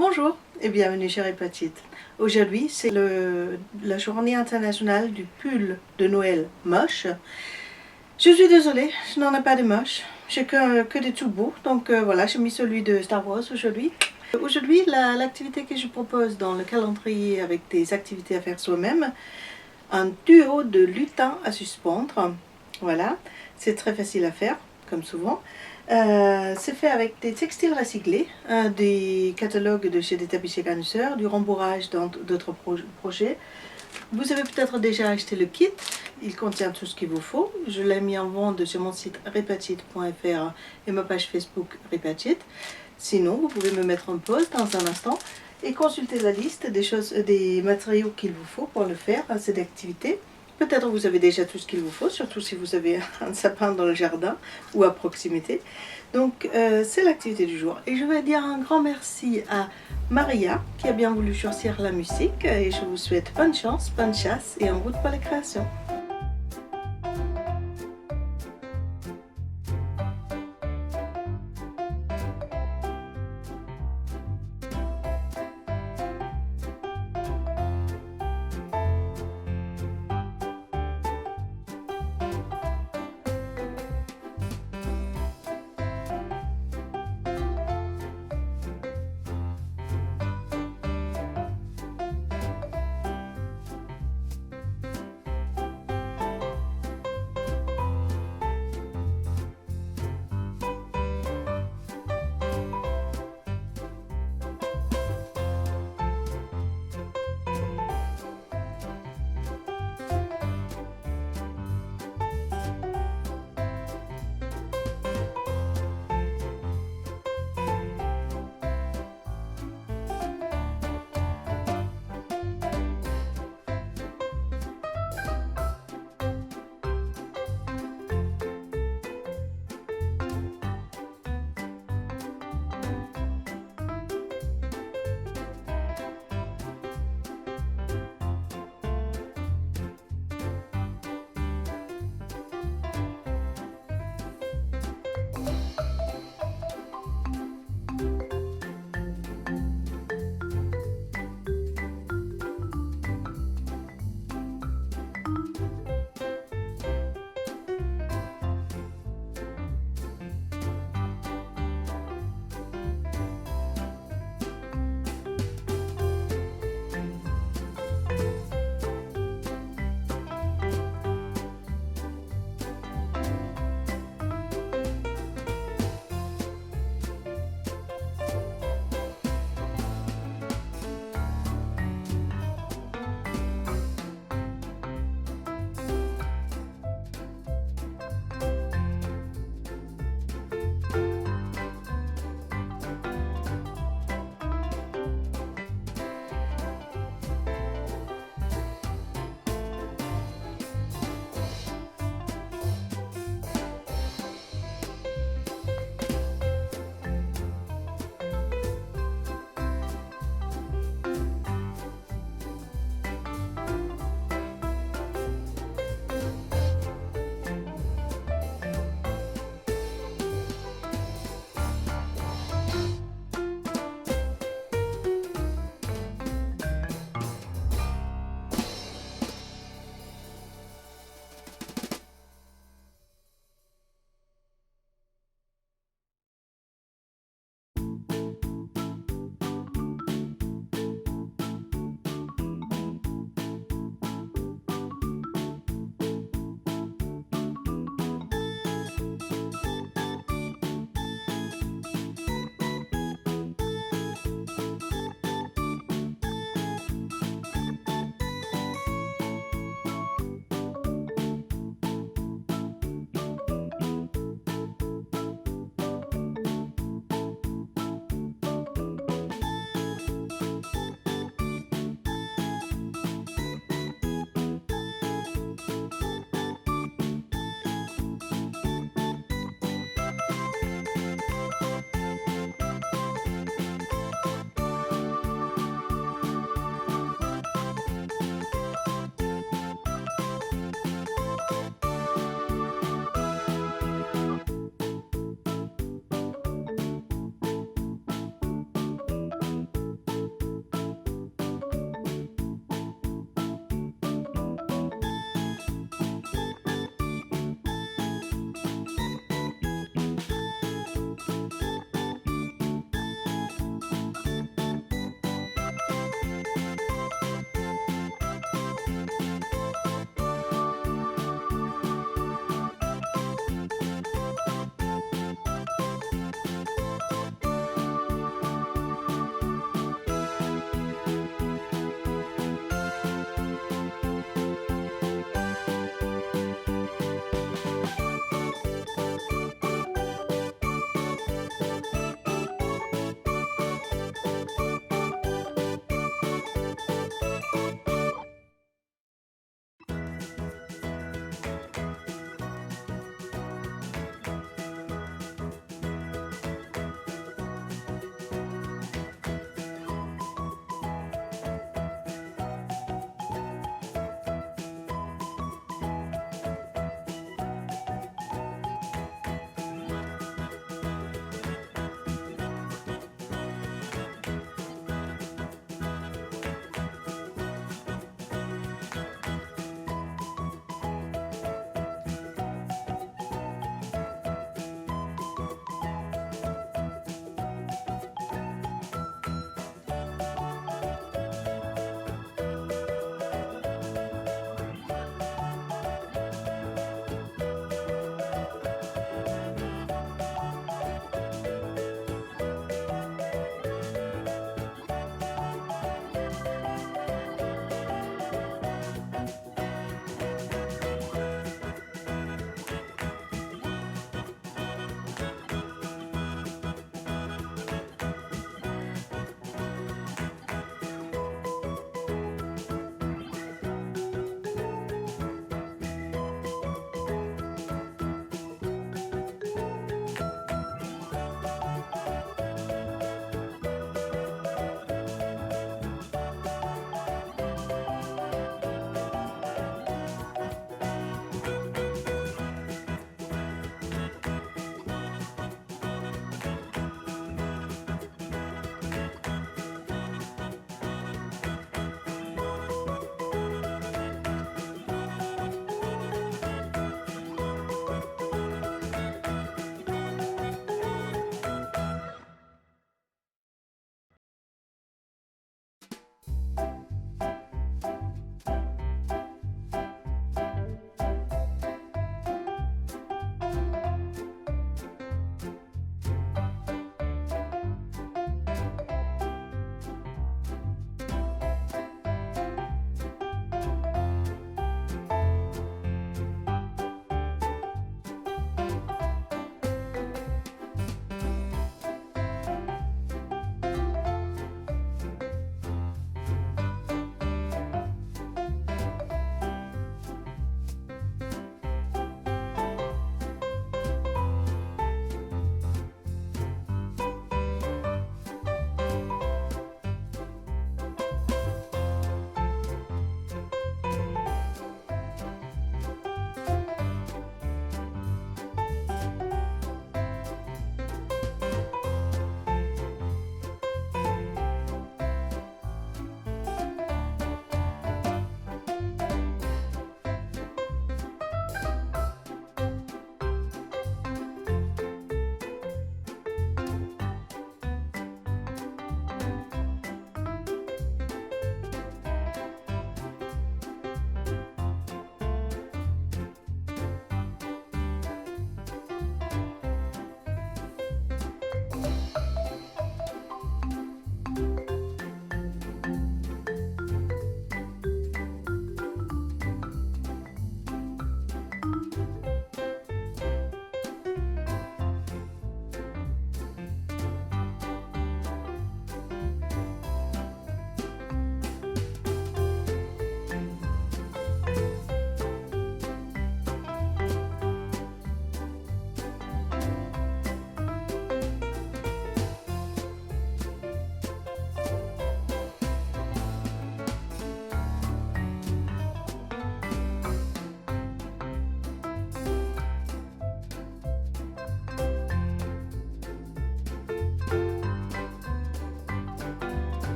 Bonjour et bienvenue chez Répatite. Aujourd'hui, c'est la journée internationale du pull de Noël moche. Je suis désolée, je n'en ai pas de moche. J'ai que des tout beaux. Donc voilà, j'ai mis celui de Star Wars aujourd'hui. Aujourd'hui, l'activité que je propose dans le calendrier avec des activités à faire soi-même, un duo de lutins à suspendre. Voilà, c'est très facile à faire, comme souvent. C'est fait avec des textiles recyclés, des catalogues de chez des tapissiers garnisseurs, du rembourrage dans d'autres projets. Vous avez peut-être déjà acheté le kit, il contient tout ce qu'il vous faut. Je l'ai mis en vente sur mon site repatite.fr et ma page Facebook Repatite. Sinon, vous pouvez me mettre en pause dans un instant et consulter la liste des matériaux qu'il vous faut pour le faire, cette activité. Peut-être vous avez déjà tout ce qu'il vous faut, surtout si vous avez un sapin dans le jardin ou à proximité. Donc c'est l'activité du jour. Et je vais dire un grand merci à Maria qui a bien voulu choisir la musique. Et je vous souhaite bonne chance, bonne chasse et en route pour la création.